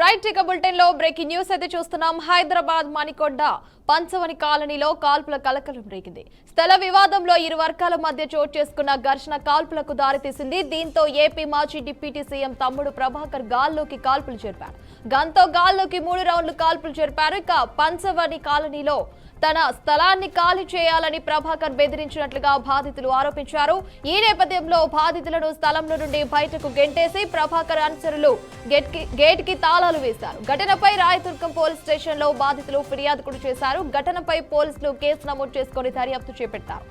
Right ఇక bulletin లో breaking news అయితే చూస్తున్నాం. హైదరాబాద్ మణికొండ పంచవని కాలనీలో కాల్పుల కలకలం రేగింది. స్థల వివాదంలో ఇరు వర్గాల మధ్య చోటు చేసుకున్న ఘర్షణ కాల్పులకు దారితీసింది. దీంతో ఏపీ మాజీ డిప్యూటీ సీఎం తమ్ముడు ప్రభాకర్ గాల్లోకి కాల్పులు జరిపారు. గన్తో గాల్లోకి 3 రౌండ్లు కాల్పులు జరిపారు. ఇక పంచవని కాలనీలో తన స్థలాన్ని ఖాళీ చేయాలని ప్రభాకర్ బెదిరించినట్లుగా బాధితులు ఆరోపించారు. ఈ నేపథ్యంలో బాధితులను స్థలంలో నుండి బయటకు గెంటేసి ప్రభాకర్ అనుచరులు గేట్ కి తాళాలు వేశారు. ఘటనపై రాయదుర్గం పోలీస్ స్టేషన్ లో బాధితులు ఫిర్యాదు కూడా చేశారు. ఘటనపై పోలీసులు కేసు నమోదు చేసుకుని దర్యాప్తు చేపట్టారు.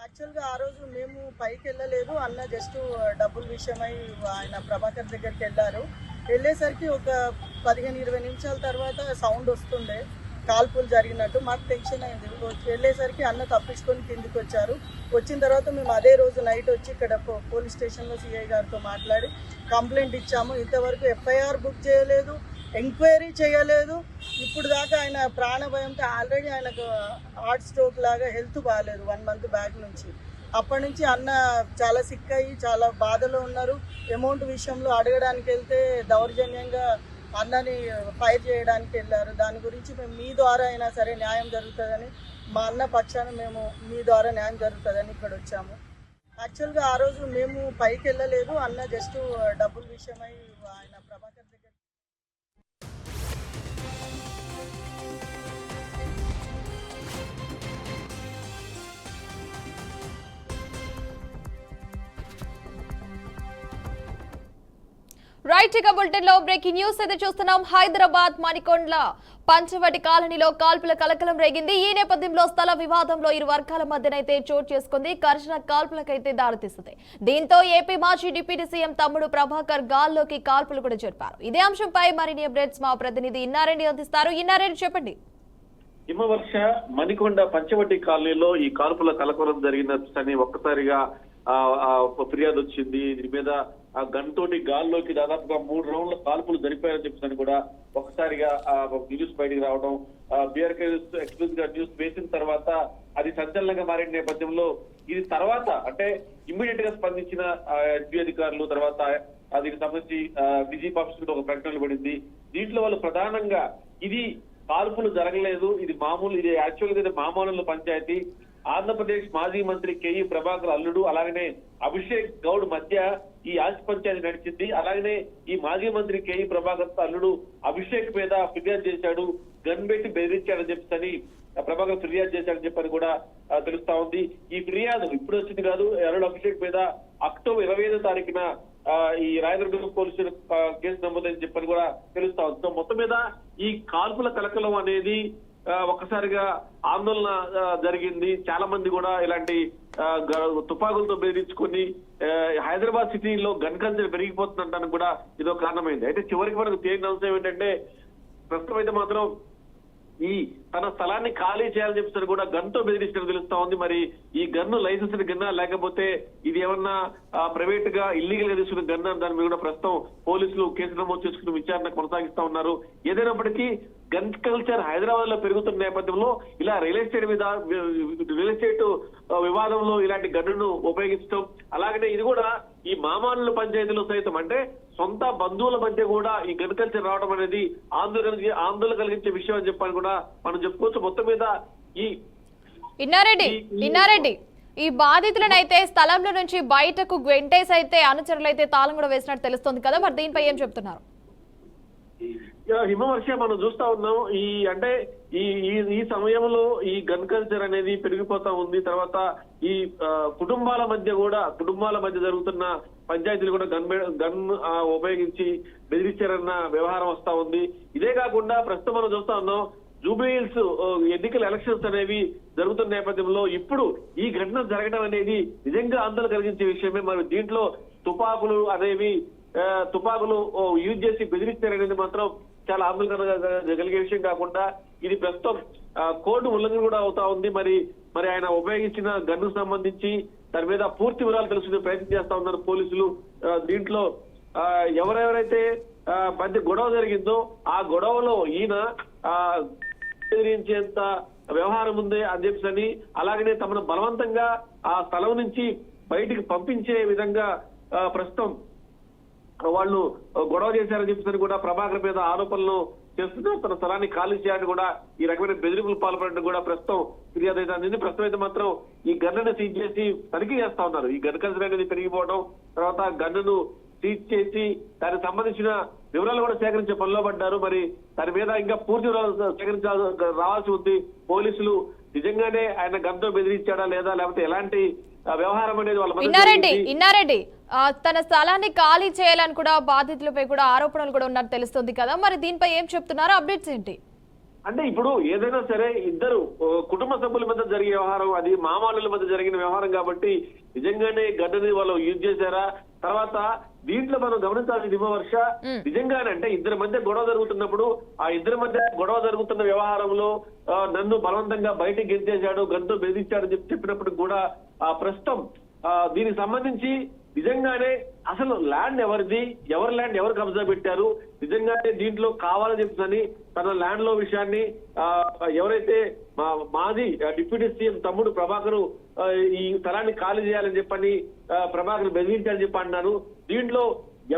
యాక్చువల్గా ఆ రోజు మేము పైకి వెళ్ళలేదు. అన్న జస్ట్ డబ్బుల విషయమై ఆయన ప్రభాకర్ దగ్గరికి వెళ్ళారు. వెళ్ళేసరికి ఒక 15-20 నిమిషాల తర్వాత సౌండ్ వస్తుండే కాల్పులు జరిగినట్టు. మాకు టెన్షన్ అయింది. వెళ్ళేసరికి అన్న తప్పించుకొని కిందికి వచ్చారు. వచ్చిన తర్వాత మేము అదే రోజు నైట్ వచ్చి ఇక్కడ పోలీస్ స్టేషన్లో సిఐ గారితో మాట్లాడి కంప్లైంట్ ఇచ్చాము. ఇంతవరకు ఎఫ్ఐఆర్ బుక్ చేయలేదు, ఎంక్వైరీ చేయలేదు. ఇప్పుడు దాకా ఆయన ప్రాణభయంతో ఆల్రెడీ ఆయనకు హార్ట్ స్ట్రోక్ లాగా హెల్త్ బాగాలేదు 1 మంత్ బ్యాక్ నుంచి. అప్పటి నుంచి అన్న చాలా సిక్ అయ్యి చాలా బాధలో ఉన్నారు. అమౌంట్ విషయంలో అడగడానికి వెళ్తే దౌర్జన్యంగా అన్నని ఫైర్ చేయడానికి వెళ్ళారు. దాని గురించి మేము మీ ద్వారా అయినా సరే న్యాయం జరుగుతుందని, మా అన్న పక్షాన మేము మీ ద్వారా న్యాయం జరుగుతుందని ఇక్కడ వచ్చాము. యాక్చువల్గా ఆ రోజు మేము పైకి వెళ్ళలేదు. అన్న జస్ట్ డబ్బుల విషయమై ఆయన ప్రభాకర్ దగ్గర రైట్ ఇక బులెటిన్ లో బ్రేకింగ్ న్యూస్ అయితే చూస్తున్నాం. హైదరాబాద్ మణికొండ పంచవటి కాలనీలో కాల్పుల కలకలం రేగింది. ఈ నేపథ్యంలో స్థల వివాదంలో ఇరు వర్గాల మధ్యనైతే చోటు చేసుకుంది. ఘర్షణ కాల్పులకైతే దారితీస్తుంది. దీంతో ఏపీ మాజీ డిప్యూటీ సీఎం తమ్ముడు ప్రభాకర్ గాల్లోకి కాల్పులు కూడా జరిపారు. ఇదే అంశంపై మరిన్ని అప్డేట్స్ మా ప్రతినిధి ఇన్నారెడ్డి అందిస్తారు. ఇన్నారెడ్డి చెప్పండి. హిమవర్ష మణికొండ పంచవటి కాలనీలో ఈ కాల్పుల కలకలం జరిగిందని ఒక్కసారిగా ఫిర్యాదు వచ్చింది. దీని మీద ఆ గంటోటి గాల్లోకి దాదాపుగా 3 రౌండ్ల కాల్పులు జరిపారని చెప్పేసి కూడా ఒకసారిగా న్యూస్ బయటికి రావడం, బీఆర్కే ఎక్స్క్లూజివ్ గా న్యూస్ వేసిన తర్వాత అది సంచలనంగా మారిన నేపథ్యంలో ఇది తర్వాత అంటే ఇమ్మీడియట్ గా స్పందించిన ఎస్పీ అధికారులు తర్వాత దీనికి సంబంధించి డీజీపీ ఆఫీస్ ఒక ప్రకటనలు పడింది. దీంట్లో వాళ్ళు ప్రధానంగా ఇది కాల్పులు జరగలేదు, ఇది యాక్చువల్ గా మామూలు పంచాయతీ. ఆంధ్రప్రదేశ్ మాజీ మంత్రి కేఈ ప్రభాకర్ అల్లుడు అలాగనే అభిషేక్ గౌడ్ మధ్య ఈ ఆస్తి పంచాయతీ నడిచింది. అలాగనే ఈ మాజీ మంత్రి కేఈ ప్రభాకర్ అల్లుడు అభిషేక్ మీద ఫిర్యాదు చేశాడు, గన్ పెట్టి బెదిరించాడని చెప్పని ప్రభాకర్ ఫిర్యాదు చేశాడని చెప్పని కూడా తెలుస్తా ఉంది. ఈ ఫిర్యాదు ఇప్పుడు వచ్చింది కాదు. అల్లుడు అభిషేక్ మీద అక్టోబర్ 25వ తారీఖున ఈ రాయదుర్గం పోలీసులు కేసు నమోదని చెప్పని కూడా తెలుస్తా ఉంది. సో మొత్తం మీద ఈ కాల్పుల కలకలం అనేది ఒక్కసారిగా ఆందోళన జరిగింది. చాలా మంది కూడా ఇలాంటి తుపాకులతో బెదిరించుకొని హైదరాబాద్ సిటీలో గన్ కల్చర్ పెరిగిపోతుందంటానికి కూడా ఇదో కారణమైంది. అయితే చివరికి మనకు తేలిన అంశం ఏంటంటే ప్రస్తుతం అయితే మాత్రం ఈ తన స్థలాన్ని ఖాళీ చేయాలని చెప్పేసి కూడా గన్తో బెదిరిస్తున్నట్టు తెలుస్తా ఉంది. మరి ఈ గన్ను లైసెన్స్ గన్నా లేకపోతే ఇది ఏమన్నా ప్రైవేట్ గా ఇల్లీగల్ గా తీసుకున్న గన్నా దాని మీద కూడా ప్రస్తుతం పోలీసులు కేసు నమోదు చేసుకుని విచారణ కొనసాగిస్తా ఉన్నారు. ఏదైనప్పటికీ గన్ కల్చర్ హైదరాబాద్ లో పెరుగుతున్న నేపథ్యంలో ఇలా రియల్ ఎస్టేట్ వివాదంలో ఇలాంటి గన్నును ఉపయోగించడం, అలాగనే ఇది కూడా ఈ మామానుల పంచాయతీలో సైతం అంటే సొంత బంధువుల మధ్య కూడా ఈ గన్ కల్చర్ రావడం అనేది ఆందోళన కలిగించే విషయం అని చెప్పని కూడా మనం చెప్పుకోవచ్చు. మొత్తం మీద ఇన్నారెడ్డి ఈ బాధితులను అయితే స్థలంలో నుంచి బయటకు వెంటేసి అయితే అనుచరులు అయితే తాళం కూడా వేసినట్టు తెలుస్తుంది కదా, మరి దీనిపై ఏం చెప్తున్నారు? హిమవర్ష మనం చూస్తా ఉన్నాం. ఈ సమయంలో ఈ గన్ కల్చర్ అనేది పెరిగిపోతా ఉంది. తర్వాత ఈ కుటుంబాల మధ్య జరుగుతున్న పంచాయతీలు కూడా గన్ ఉపయోగించి బెదిరించారన్న వ్యవహారం వస్తా ఉంది. ఇదే కాకుండా ప్రస్తుతం మనం చూస్తా ఉన్నాం జూబ్లీ హిల్స్ ఎన్నికల ఎలక్షన్స్ అనేవి జరుగుతున్న నేపథ్యంలో ఇప్పుడు ఈ ఘటన జరగడం అనేది నిజంగా ఆందోళన కలిగించే విషయమే. మరి దీంట్లో తుపాకులు యూజ్ చేసి బెదిరిస్తారనేది మాత్రం చాలా ఆందోళన కలిగే విషయం కాకుండా ఇది ప్రస్తుతం కోర్టు ఉల్లంఘన కూడా అవుతా ఉంది. మరి ఆయన ఉపయోగించిన గన్నుకు సంబంధించి దాని మీద పూర్తి వివరాలు తెలుసుకునే ప్రయత్నం చేస్తా ఉన్నారు పోలీసులు. దీంట్లో ఎవరెవరైతే మధ్య గొడవ జరిగిందో ఆ గొడవలో ఈయన బెదిరించేంత వ్యవహారం ఉంది అని చెప్పని, అలాగనే తమను బలవంతంగా ఆ స్థలం నుంచి బయటికి పంపించే విధంగా ప్రస్తుతం వాళ్ళు గొడవ చేశారని చెప్పేసి కూడా ప్రభాకర్ మీద ఆరోపణలు చేస్తూ తన స్థలాన్ని ఖాళీ చేయాలని కూడా ఈ రకమైన బెదిరింపులు పాల్పడడం కూడా ప్రస్తుతం ఫిర్యాదు అయితే అందింది. ప్రస్తుతం అయితే మాత్రం ఈ గన్నును సీజ్ చేసి తనిఖీ చేస్తా ఉన్నారు. ఈ గన్ కన్సర్ అనేది పెరిగిపోవడం, తర్వాత గన్నును సీజ్ చేసి దానికి సంబంధించిన వివరాలు కూడా సేకరించే పనిలో పడ్డారు. మరి దాని మీద ఇంకా పూర్తి వివరాలు రావాల్సి ఉంది. పోలీసులు నిజంగానే ఆయన గన్తో బెదిరించాడా లేదా, లేకపోతే ఎలాంటి వ్యవహారం అనేది వాళ్ళ ఇన్నారెడ్డి తన స్థలాన్ని ఖాళీ చేయాలని కూడా బాధితులపై కూడా ఆరోపణలు కూడా ఉన్నట్టు తెలుస్తుంది కదా, మరి దీనిపై ఏం చెప్తున్నారు, అప్డేట్స్ ఏంటి? అంటే ఇప్పుడు ఏదైనా సరే ఇద్దరు కుటుంబ సభ్యుల మధ్య జరిగే వ్యవహారం, అది మామాళ్ళ మధ్య జరిగిన వ్యవహారం కాబట్టి నిజంగానే గడ్డని వాళ్ళు యూజ్ చేశారా? తర్వాత దీంట్లో మనం గమనించాల్సిన హిమవర్ష, నిజంగానే అంటే ఇద్దరి మధ్య గొడవ జరుగుతున్నప్పుడు ఆ ఇద్దరి మధ్య గొడవ జరుగుతున్న వ్యవహారంలో నన్ను బలవంతంగా బయటికి గెంతేశాడు, గంతో బెదిరించాడని చెప్పినప్పుడు కూడా ప్రస్తుతం దీనికి సంబంధించి నిజంగానే అసలు ల్యాండ్ ఎవరిది, ఎవరి ల్యాండ్ ఎవరు కబ్జా పెట్టారు, నిజంగానే దీంట్లో కావాలని చెప్పని తన ల్యాండ్ లో విషయాన్ని ఎవరైతే మాజీ డిప్యూటీ సీఎం తమ్ముడు ప్రభాకర్ ఈ స్థలాన్ని ఖాళీ చేయాలని చెప్పని ప్రభాకర్ బెదిరించాలని చెప్పి అన్నారు. దీంట్లో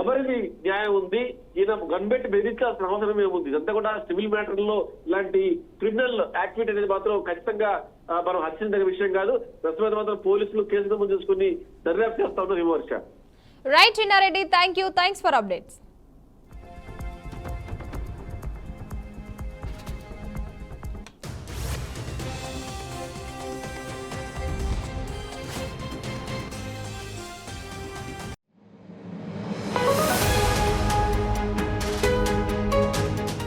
ఎవరిది న్యాయం ఉంది? ఈయన గన్బెట్టి బెదిరించాల్సిన అవసరం ఏముంది? ఇదంతా కూడా సివిల్ మ్యాటర్ లో ఇలాంటి క్రిమినల్ యాక్టివిటీ అనేది మాత్రం ఖచ్చితంగా మనం హర్షించదగిన విషయం కాదు. ప్రస్తుతం మాత్రం పోలీసులు కేసు నమోదు చేసుకుని దర్యాప్తు చేస్తా ఉన్నారు. విమర్శ right Chinna Reddy, thanks for updates.